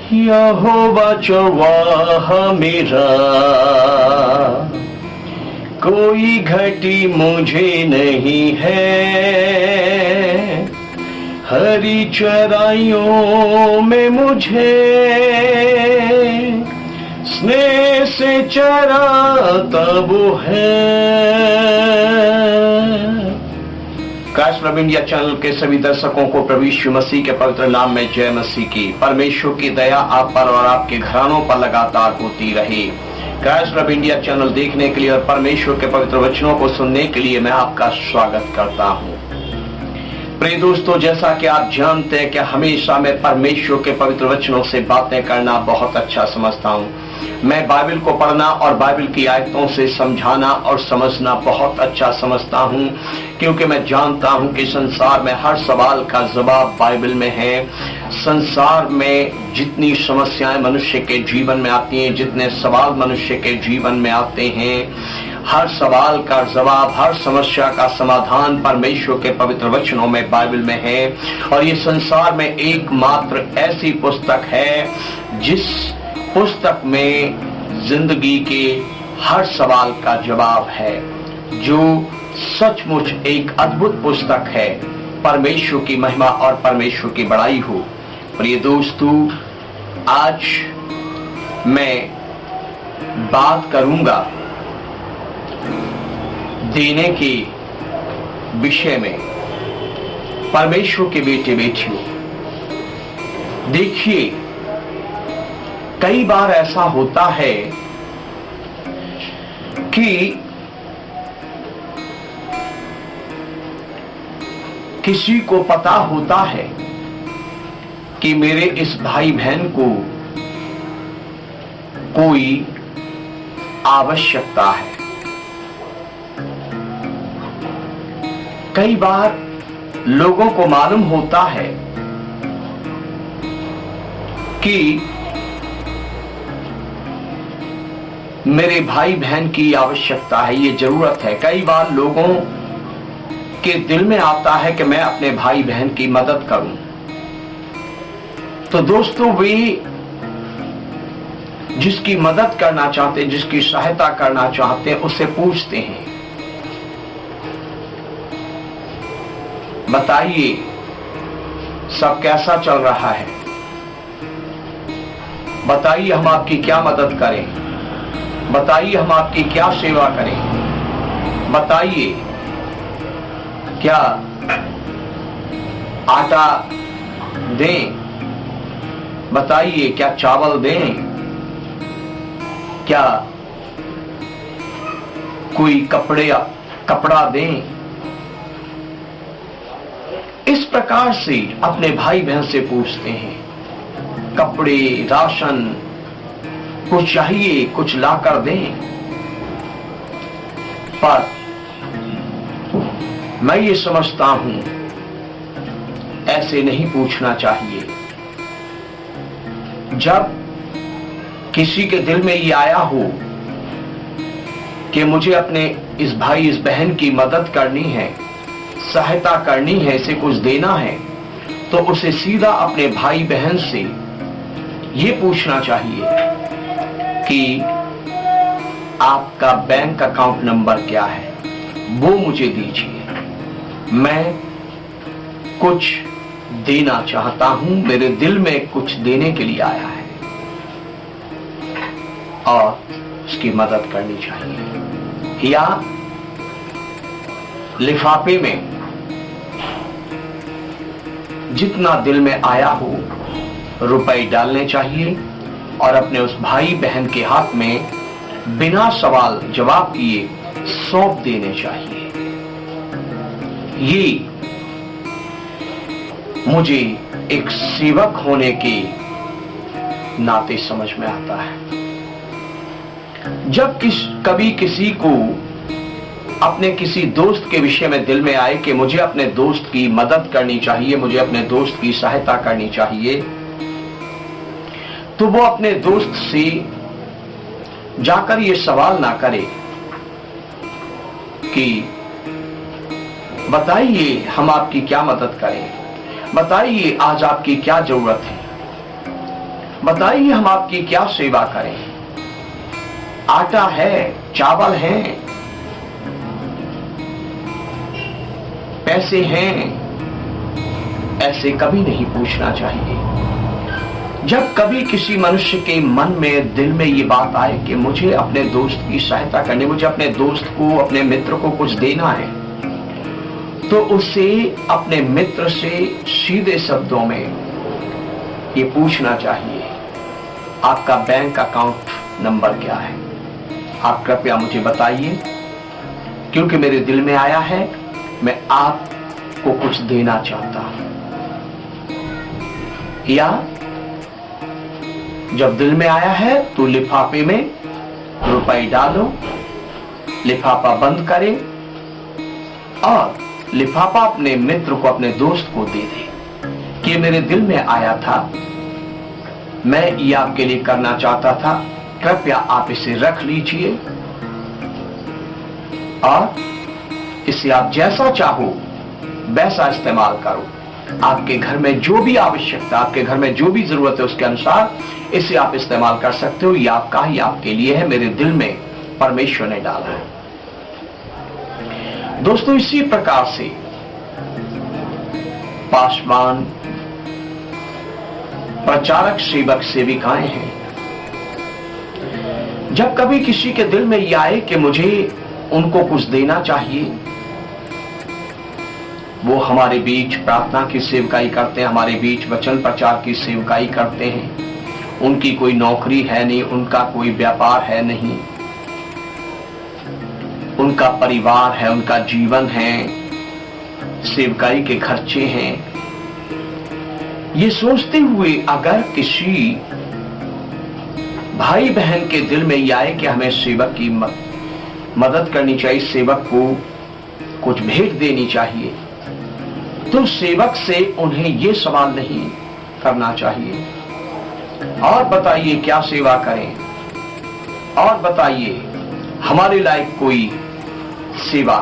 यहोवा चरवाह मेरा, कोई घटी मुझे नहीं है। हरी चराइयों में मुझे स्नेह से चराता वो है। क्राइस्ट लव इंडिया चैनल के सभी दर्शकों को प्रभु यीशु मसीह के पवित्र नाम में जय मसीह की। परमेश्वर की दया आप पर और आपके घरानों पर लगातार होती रहे। क्राइस्ट लव इंडिया चैनल देखने के लिए और परमेश्वर के पवित्र वचनों को सुनने के लिए मैं आपका स्वागत करता हूं। प्रिय दोस्तों, जैसा कि आप जानते हैं कि हमेशा मैं परमेश्वर के पवित्र वचनों से बातें करना बहुत अच्छा समझता हूं। मैं बाइबल को पढ़ना और बाइबल की आयतों से समझाना और समझना बहुत अच्छा समझता हूं, क्योंकि मैं जानता हूं कि संसार में हर सवाल का जवाब बाइबल में है। संसार में जितनी समस्याएं मनुष्य के जीवन में आती हैं, जितने सवाल मनुष्य के जीवन में आते हैं, हर सवाल का जवाब, हर समस्या का समाधान परमेश्वर के पवित्र वचनों में बाइबल में है। और ये संसार में एकमात्र ऐसी पुस्तक है जिस पुस्तक में जिंदगी के हर सवाल का जवाब है, जो सचमुच एक अद्भुत पुस्तक है। परमेश्वर की महिमा और परमेश्वर की बड़ाई हो। प्रिय दोस्तों, आज मैं बात करूंगा देने के विषय में। परमेश्वर के बेटे बेटियों, देखिए, कई बार ऐसा होता है कि किसी को पता होता है कि मेरे इस भाई बहन को कोई आवश्यकता है। कई बार लोगों को मालूम होता है कि मेरे भाई बहन की आवश्यकता है, ये जरूरत है। कई बार लोगों के दिल में आता है कि मैं अपने भाई बहन की मदद करूं। तो दोस्तों, वे जिसकी मदद करना चाहते हैं, जिसकी सहायता करना चाहते हैं, उससे पूछते हैं, बताइए सब कैसा चल रहा है, बताइए हम आपकी क्या मदद करें, बताइए हम आपकी क्या सेवा करें, बताइए क्या आटा दें, बताइए क्या चावल दें, क्या कोई कपड़ा दें। इस प्रकार से अपने भाई बहन से पूछते हैं, कपड़े, राशन, कुछ चाहिए, कुछ लाकर दें। पर मैं ये समझता हूं, ऐसे नहीं पूछना चाहिए। जब किसी के दिल में ये आया हो कि मुझे अपने इस भाई इस बहन की मदद करनी है, सहायता करनी है, इसे कुछ देना है, तो उसे सीधा अपने भाई बहन से ये पूछना चाहिए कि आपका बैंक अकाउंट नंबर क्या है, वो मुझे दीजिए, मैं कुछ देना चाहता हूं, मेरे दिल में कुछ देने के लिए आया है, और उसकी मदद करनी चाहिए। या लिफाफे में जितना दिल में आया हो रुपए डालने चाहिए और अपने उस भाई बहन के हाथ में बिना सवाल जवाब किए सौंप देने चाहिए। ये मुझे एक सेवक होने के नाते समझ में आता है। जब कभी किसी को अपने किसी दोस्त के विषय में दिल में आए कि मुझे अपने दोस्त की मदद करनी चाहिए, मुझे अपने दोस्त की सहायता करनी चाहिए, तो वो अपने दोस्त से जाकर ये सवाल ना करे कि बताइए हम आपकी क्या मदद करें, बताइए आज आपकी क्या जरूरत है, बताइए हम आपकी क्या सेवा करें। आटा है, चावल है, पैसे हैं, ऐसे कभी नहीं पूछना चाहिए। जब कभी किसी मनुष्य के मन में, दिल में ये बात आए कि मुझे अपने दोस्त की सहायता करनी, मुझे अपने दोस्त को, अपने मित्र को कुछ देना है, तो उसे अपने मित्र से सीधे शब्दों में ये पूछना चाहिए, आपका बैंक अकाउंट नंबर क्या है? आप कृपया मुझे बताइए, क्योंकि मेरे दिल में आया है, मैं आपको कुछ देना चाहता हूं। या जब दिल में आया है तो लिफाफे में रुपए डालो, लिफाफा बंद करें और लिफाफा अपने मित्र को, अपने दोस्त को दे दे कि मेरे दिल में आया था, मैं ये आपके लिए करना चाहता था, कृपया आप इसे रख लीजिए और इसे आप जैसा चाहो वैसा इस्तेमाल करो। आपके घर में जो भी आवश्यकता, आपके घर में जो भी जरूरत है, उसके अनुसार इसे आप इस्तेमाल कर सकते हो। ये आपका ही, आपके लिए है, मेरे दिल में परमेश्वर ने डाला है। दोस्तों, इसी प्रकार से पासवान, प्रचारक, सेवक, सेविकाएं हैं। जब कभी किसी के दिल में यह आए कि मुझे उनको कुछ देना चाहिए, वो हमारे बीच प्रार्थना की सेवकाई करते हैं, हमारे बीच वचन प्रचार की सेवकाई करते हैं। उनकी कोई नौकरी है नहीं, उनका कोई व्यापार है नहीं, उनका परिवार है, उनका जीवन है, सेवकाई के खर्चे हैं। ये सोचते हुए अगर किसी भाई बहन के दिल में यह आए कि हमें सेवक की मदद करनी चाहिए, सेवक को कुछ भेंट देनी चाहिए, तो सेवक से उन्हें यह सवाल नहीं करना चाहिए, और बताइए क्या सेवा करें, और बताइए हमारे लायक कोई सेवा,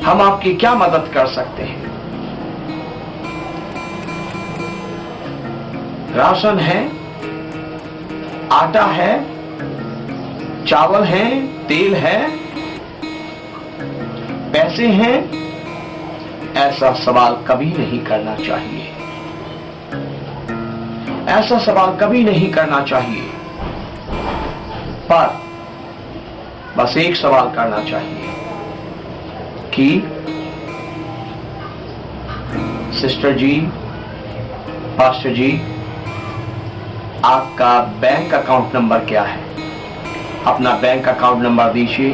हम आपकी क्या मदद कर सकते हैं। राशन है, आटा है, चावल है, तेल है, पैसे हैं, ऐसा सवाल कभी नहीं करना चाहिए। ऐसा सवाल कभी नहीं करना चाहिए, पर बस एक सवाल करना चाहिए कि सिस्टर जी, पास्टर जी, आपका बैंक अकाउंट नंबर क्या है? अपना बैंक अकाउंट नंबर दीजिए।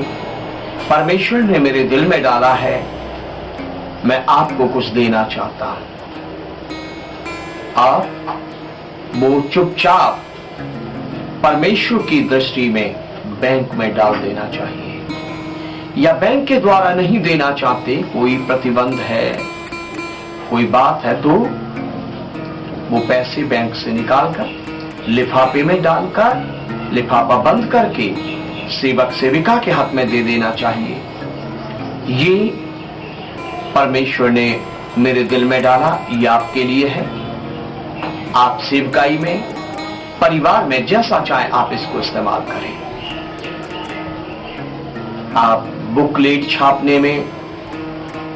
परमेश्वर ने मेरे दिल में डाला है, मैं आपको कुछ देना चाहता हूं। और वो चुपचाप परमेश्वर की दृष्टि में बैंक में डाल देना चाहिए। या बैंक के द्वारा नहीं देना चाहते, कोई प्रतिबंध है, कोई बात है, तो वो पैसे बैंक से निकालकर लिफाफे में डालकर, लिफाफा बंद करके सेवक सेविका के हाथ में दे देना चाहिए। ये परमेश्वर ने मेरे दिल में डाला, ये आपके लिए है। आप सेवकाई में, परिवार में जैसा चाहे आप इसको इस्तेमाल करें। आप बुकलेट छापने में,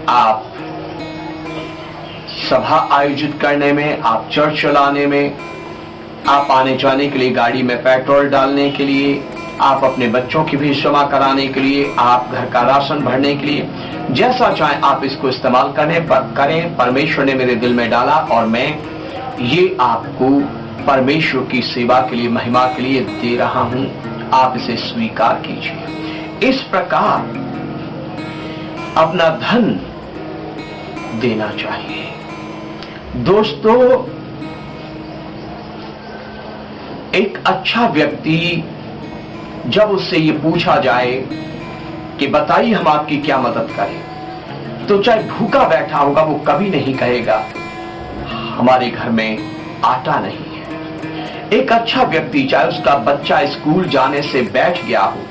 आप सभा आयोजित करने में, आप चर्च चलाने में, आप आने जाने के लिए गाड़ी में पेट्रोल डालने के लिए, आप अपने बच्चों की फीस जमा कराने के लिए, आप घर का राशन भरने के लिए, जैसा चाहे आप इसको इस्तेमाल करें। परमेश्वर ने मेरे दिल में डाला और मैं ये आपको परमेश्वर की सेवा के लिए, महिमा के लिए दे रहा हूं। आप इसे स्वीकार कीजिए। इस प्रकार अपना धन देना चाहिए। दोस्तों, एक अच्छा व्यक्ति जब उससे ये पूछा जाए कि बताइए हम आपकी क्या मदद करें, तो चाहे भूखा बैठा होगा वो कभी नहीं कहेगा हमारे घर में आटा नहीं है। एक अच्छा व्यक्ति, चाहे उसका बच्चा स्कूल जाने से बैठ गया हो,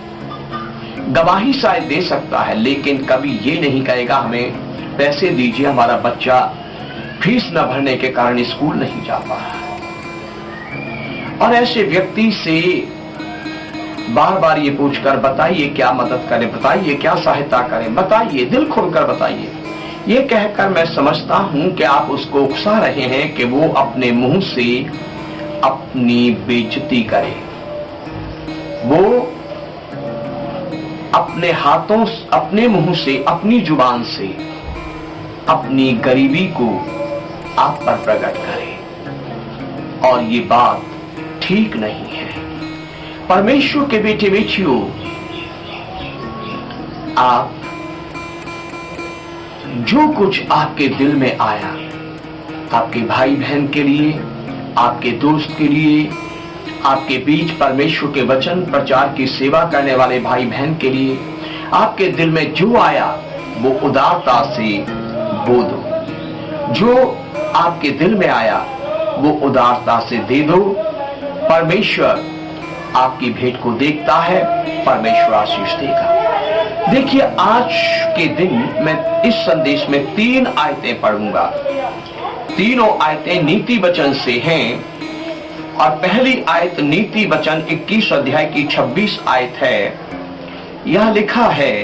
गवाही शायद दे सकता है, लेकिन कभी ये नहीं कहेगा हमें पैसे दीजिए, हमारा बच्चा फीस न भरने के कारण स्कूल नहीं जा पा रहा। और ऐसे व्यक्ति से बार बार ये पूछकर बताइए क्या मदद करें, बताइए क्या सहायता करें, बताइए, दिल खोलकर बताइए, ये कहकर मैं समझता हूं कि आप उसको उकसा रहे हैं कि वो अपने मुंह से अपनी बेइज्जती करे, वो अपने हाथों, अपने मुंह से, अपनी जुबान से अपनी गरीबी को आप पर प्रकट करे। और ये बात ठीक नहीं है। परमेश्वर के बेटे बेटियों, आप जो कुछ आपके दिल में आया, आपके भाई बहन के लिए, आपके दोस्त के लिए, आपके बीच परमेश्वर के वचन प्रचार की सेवा करने वाले भाई बहन के लिए, आपके दिल में जो आया वो उदारता से बो दो। जो आपके दिल में आया वो उदारता से दे दो। परमेश्वर आपकी भेंट को देखता है, परमेश्वर आशीष देगा। देखिए, आज के दिन मैं इस संदेश में 3 आयतें पढ़ूंगा। तीनों आयतें नीति वचन से हैं। और पहली आयत नीति वचन 21 अध्याय की 26 आयत है। यह लिखा है,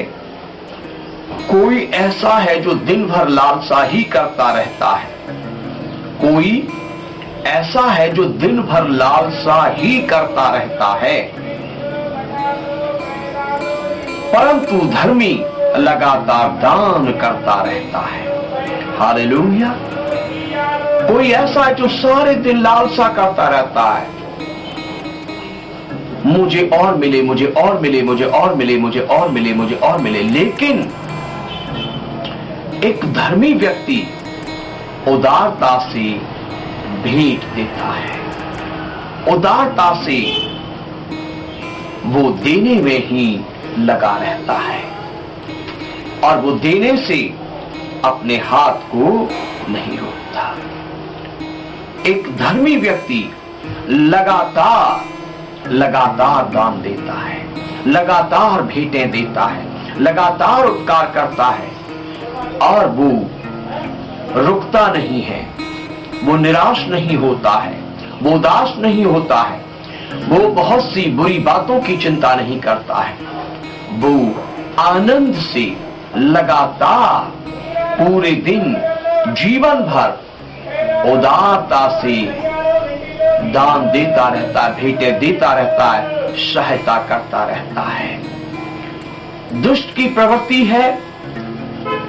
कोई ऐसा है जो दिन भर लालसा ही करता रहता है। कोई ऐसा है जो दिन भर लालसा ही करता रहता है, परंतु धर्मी लगातार दान करता रहता है। हालेलुया। कोई ऐसा है जो सारे दिन लालसा करता रहता है, मुझे और मिले, मुझे और मिले, मुझे और मिले, मुझे और मिले, मुझे और मिले। लेकिन एक धर्मी व्यक्ति उदारता से भेंट देता है, उदारता से वो देने में ही लगा रहता है, और वो देने से अपने हाथ को नहीं रोकता। एक धर्मी व्यक्ति लगातार दान देता है, लगातार भेंटें देता है, लगातार उपकार करता है, और वो रुकता नहीं है, वो निराश नहीं होता है, वो उदास नहीं होता है, वो बहुत सी बुरी बातों की चिंता नहीं करता है। वो आनंद से लगातार पूरे दिन, जीवन भर उदारता से दान देता रहता है, भेंटें देता रहता है, सहायता करता रहता है। दुष्ट की प्रवृत्ति है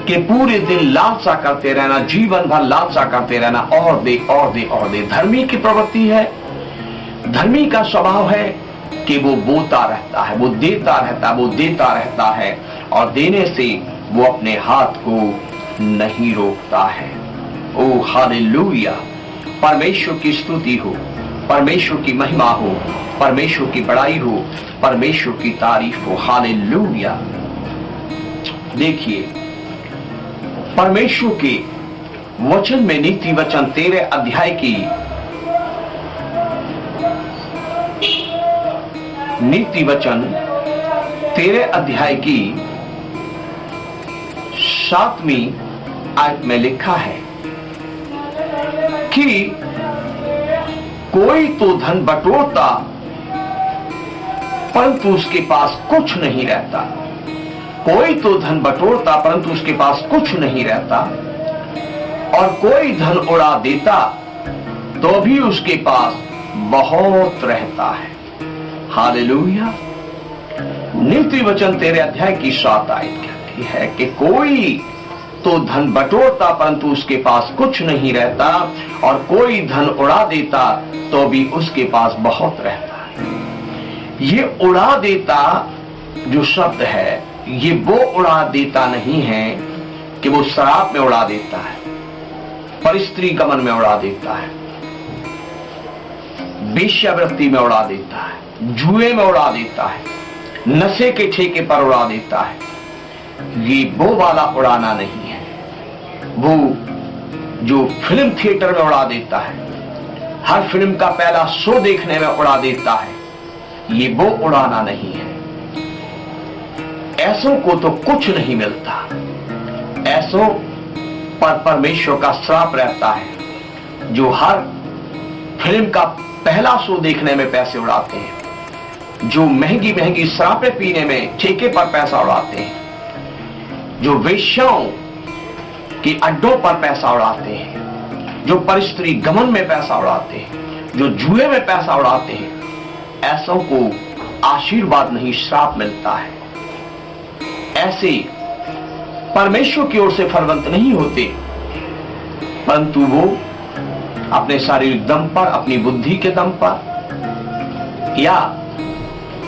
कि पूरे दिन लालसा करते रहना, जीवन भर लालसा करते रहना, और दे और दे और दे। धर्मी की प्रवृत्ति है, धर्मी का स्वभाव है कि वो बोता रहता है, वो देता रहता है, वो देता रहता है, और देने से वो अपने हाथ को नहीं रोकता है। ओ हालेलुया। परमेश्वर की स्तुति हो, परमेश्वर की महिमा हो, परमेश्वर की बड़ाई हो, परमेश्वर की तारीफ हो। हालेलुया। देखिए, परमेश्वर के वचन में नीति वचन 13 अध्याय की नीति वचन 13 अध्याय की 7वीं आयत में लिखा है कि कोई तो धन बटोरता परंतु उसके पास कुछ नहीं रहता। कोई तो धन बटोरता परंतु उसके पास कुछ नहीं रहता, और कोई धन उड़ा देता तो भी उसके पास बहुत रहता है। हालेलुया। नीति वचन 13 अध्याय की 7 आयत कहती है कि कोई तो धन बटोरता परंतु उसके पास कुछ नहीं रहता, और कोई धन उड़ा देता तो भी उसके पास बहुत रहता है। ये उड़ा देता जो शब्द है, ये वो उड़ा देता नहीं है कि वो शराब में उड़ा देता है, परस्त्री गमन में उड़ा देता है, वेश्यावृत्ति में उड़ा देता है, जुए में उड़ा देता है, नशे के ठेके पर उड़ा देता है। ये वो वाला उड़ाना नहीं है। वो जो फिल्म थिएटर में उड़ा देता है, हर फिल्म का पहला शो देखने में उड़ा देता है, ये वो उड़ाना नहीं है। ऐसों को तो कुछ नहीं मिलता, ऐसों पर परमेश्वर का श्राप रहता है, जो हर फिल्म का पहला शो देखने में पैसे उड़ाते हैं, जो महंगी महंगी शराबें पीने में ठेके पर पैसा उड़ाते हैं, जो वेश्याओं के अड्डों पर पैसा उड़ाते हैं, जो परिस्त्री गमन में पैसा उड़ाते हैं, जो जुए में पैसा उड़ाते हैं, ऐसों को आशीर्वाद नहीं श्राप मिलता है। ऐसे परमेश्वर की ओर से फलवंत नहीं होते, परंतु वो अपने शारीरिक दम पर, अपनी बुद्धि के दम पर, या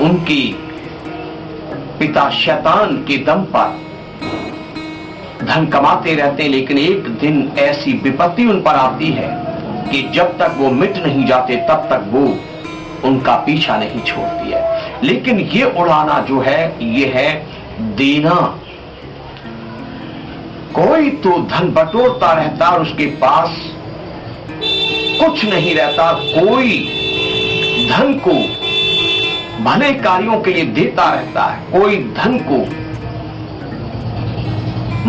उनकी पिता शैतान के दम पर धन कमाते रहते हैं। लेकिन एक दिन ऐसी विपत्ति उन पर आती है कि जब तक वो मिट नहीं जाते तब तक वो उनका पीछा नहीं छोड़ती है। लेकिन ये उड़ाना जो है, ये है देना। कोई तो धन बटोरता रहता और उसके पास कुछ नहीं रहता। कोई धन को भले कार्यों के लिए देता रहता है, कोई धन को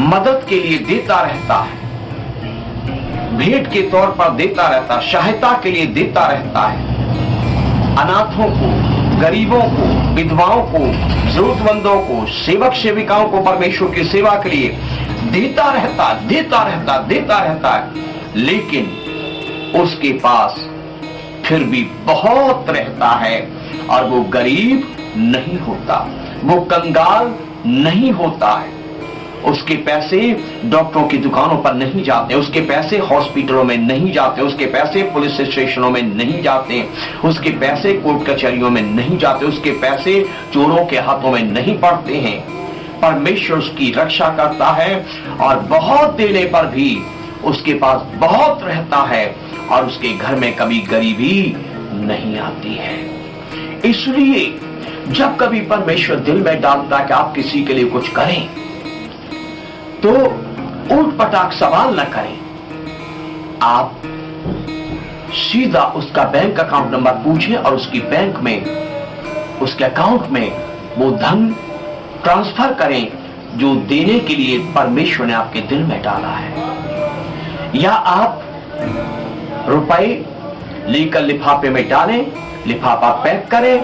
मदद के लिए देता रहता है, भेंट के तौर पर देता रहता है, सहायता के लिए देता रहता है, अनाथों को, गरीबों को, विधवाओं को, जरूरतमंदों को, सेवक सेविकाओं को परमेश्वर की सेवा के लिए देता रहता देता रहता है। लेकिन उसके पास फिर भी बहुत रहता है और वो गरीब नहीं होता, वो कंगाल नहीं होता है। उसके पैसे डॉक्टरों की दुकानों पर नहीं जाते, उसके पैसे हॉस्पिटलों में नहीं जाते, उसके पैसे पुलिस स्टेशनों में नहीं जाते, उसके पैसे कोर्ट कचहरियों में नहीं जाते, उसके पैसे चोरों के हाथों में नहीं पड़ते हैं। परमेश्वर उसकी रक्षा करता है और बहुत देने पर भी उसके पास बहुत रहता है और उसके घर में कभी गरीबी नहीं आती है। इसलिए जब कभी परमेश्वर दिल में डालता है कि आप किसी के लिए कुछ करें, तो उठ पटाख सवाल न करें। आप सीधा उसका बैंक अकाउंट नंबर पूछें और उसकी बैंक में, उसके अकाउंट में वो धन ट्रांसफर करें जो देने के लिए परमेश्वर ने आपके दिल में डाला है। या आप रुपए लेकर लिफाफे में डालें, लिफाफा पैक करें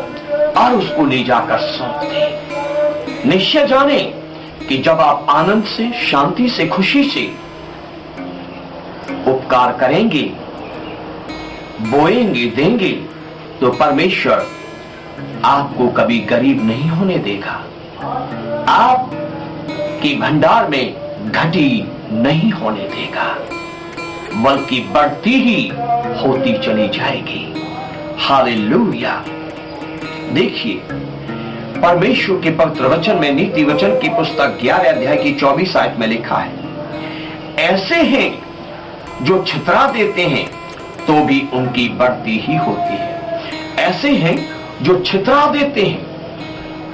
और उसको ले जाकर सौंप दें। निश्चय जाने कि जब आप आनंद से, शांति से, खुशी से उपकार करेंगे, बोएंगे, देंगे, तो परमेश्वर आपको कभी गरीब नहीं होने देगा, आप की भंडार में घटी नहीं होने देगा, बल्कि बढ़ती ही होती चली जाएगी। हालेलुया। देखिए, परमेश्वर के पवित्र वचन में नीति वचन की पुस्तक 11 अध्याय की 24 आयत में लिखा है, ऐसे हैं जो छितरा देते हैं तो भी उनकी बढ़ती ही होती है। ऐसे हैं जो छितरा देते हैं,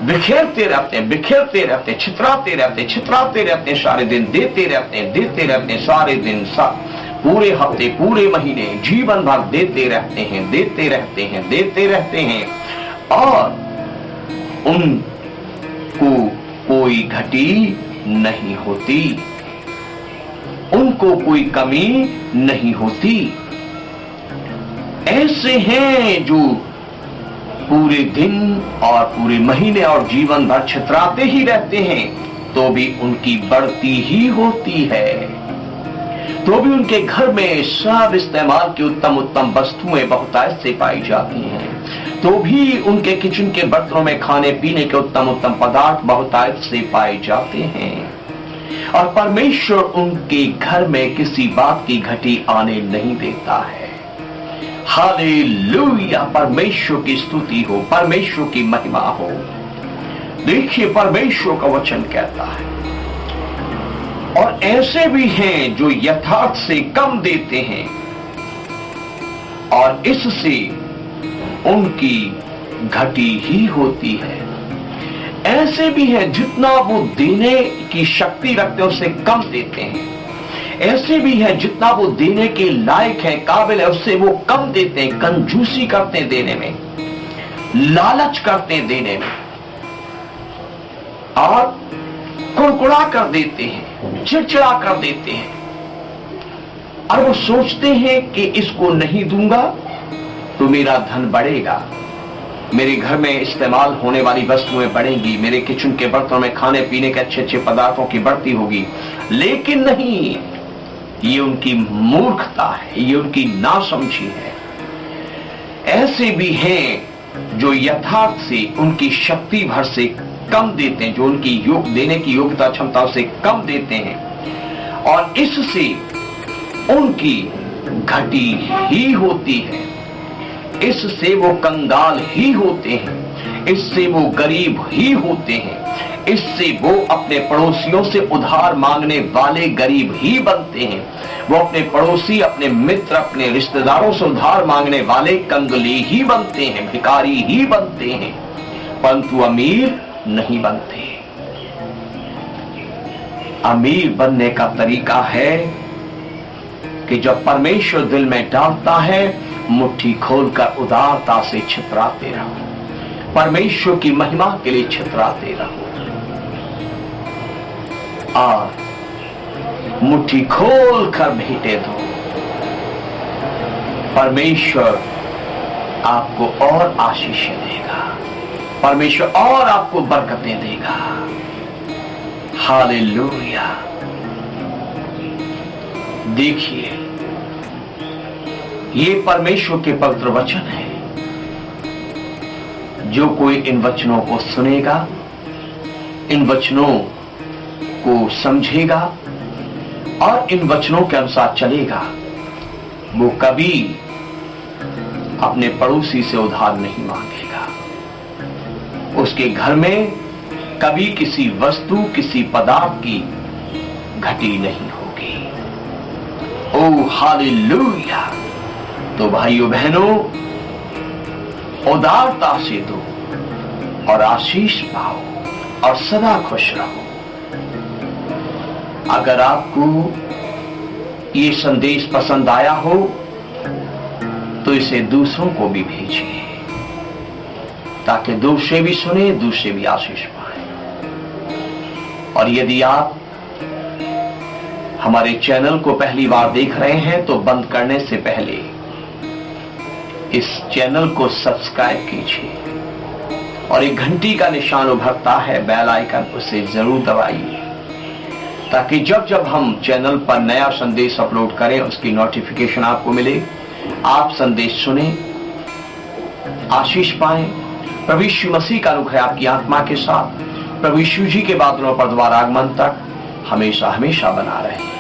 बिखेरते रहते हैं, बिखेरते रहते हैं, छितराते रहते हैं, सारे दिन देते रहते हैं, सारे दिन, पूरे हफ्ते, पूरे महीने, जीवन भर देते रहते हैं और उनको कोई घटी नहीं होती, उनको कोई कमी नहीं होती। ऐसे हैं जो पूरे दिन और पूरे महीने और जीवन भर छितराते ही रहते हैं तो भी उनकी बढ़ती ही होती है, तो भी उनके घर में सब इस्तेमाल की उत्तम उत्तम वस्तुएं बहुतायत से पाई जाती हैं, तो भी उनके किचन के बर्तनों में खाने पीने के उत्तम उत्तम पदार्थ बहुतायत से पाए जाते हैं और परमेश्वर उनके घर में किसी बात की घटी आने नहीं देता है। हालेलुया। परमेश्वर की स्तुति हो, परमेश्वर की महिमा हो। देखिए, परमेश्वर का वचन कहता है, और ऐसे भी हैं जो यथार्थ से कम देते हैं और इससे उनकी घटी ही होती है। ऐसे भी हैं जितना वो देने की शक्ति रखते हैं उससे कम देते हैं। ऐसे भी हैं जितना वो देने के लायक है, काबिल है, उससे वो कम देते हैं, कंजूसी करते हैं देने में, लालच करते हैं देने में और कुड़कुड़ा कर देते हैं, चिड़चिड़ा कर देते हैं और वो सोचते हैं कि इसको नहीं दूंगा तो मेरा धन बढ़ेगा, मेरे घर में इस्तेमाल होने वाली वस्तुएं बढ़ेंगी, मेरे किचन के बर्तनों में खाने पीने के अच्छे अच्छे पदार्थों की बढ़ती होगी। लेकिन नहीं, ये उनकी मूर्खता है, ये उनकी नासमझी है। ऐसे भी हैं जो यथार्थ से, उनकी शक्ति भर से कम देते हैं, जो उनकी देने की योग्यता क्षमता से कम देते हैं, और इससे उनकी घटी ही होती है, इससे वो कंगाल ही होते हैं, इससे वो गरीब ही होते हैं, इससे वो अपने पड़ोसियों से उधार मांगने वाले गरीब ही बनते हैं, वो अपने पड़ोसी, अपने मित्र, अपने रिश्तेदारों से उधार मांगने वाले कंगले ही बनते हैं, भिखारी ही बनते हैं, परंतु अमीर नहीं बनते। अमीर बनने का तरीका है कि जब परमेश्वर दिल में डालता है, मुट्ठी खोलकर उदारता से छितराते रहो, परमेश्वर की महिमा के लिए छितराते रहो, और मुट्ठी खोलकर भेंटे दो। परमेश्वर आपको और आशीषें देगा, परमेश्वर और आपको बरकतें देगा। हालेलुया। देखिए, ये परमेश्वर के पवित्र वचन है। जो कोई इन वचनों को सुनेगा, इन वचनों को समझेगा और इन वचनों के अनुसार चलेगा, वो कभी अपने पड़ोसी से उधार नहीं मांगेगा, उसके घर में कभी किसी वस्तु, किसी पदार्थ की घटी नहीं होगी। ओ हालेलुया। तो भाइयों बहनों, उदारता से दो और आशीष पाओ और सदा खुश रहो। अगर आपको ये संदेश पसंद आया हो तो इसे दूसरों को भी भेजिए, ताकि दूसरे भी सुने, दूसरे भी आशीष पाए। और यदि आप हमारे चैनल को पहली बार देख रहे हैं तो बंद करने से पहले इस चैनल को सब्सक्राइब कीजिए और एक घंटी का निशान उभरता है, बेल आइकन, उसे जरूर दबाइए, ताकि जब जब हम चैनल पर नया संदेश अपलोड करें उसकी नोटिफिकेशन आपको मिले, आप संदेश सुने, आशीष पाएं। प्रभु यीशु मसीह का अनुग्रह आपकी आत्मा के साथ प्रभु यीशु जी के बादलों पर दोबारा आगमन तक हमेशा हमेशा बना रहे।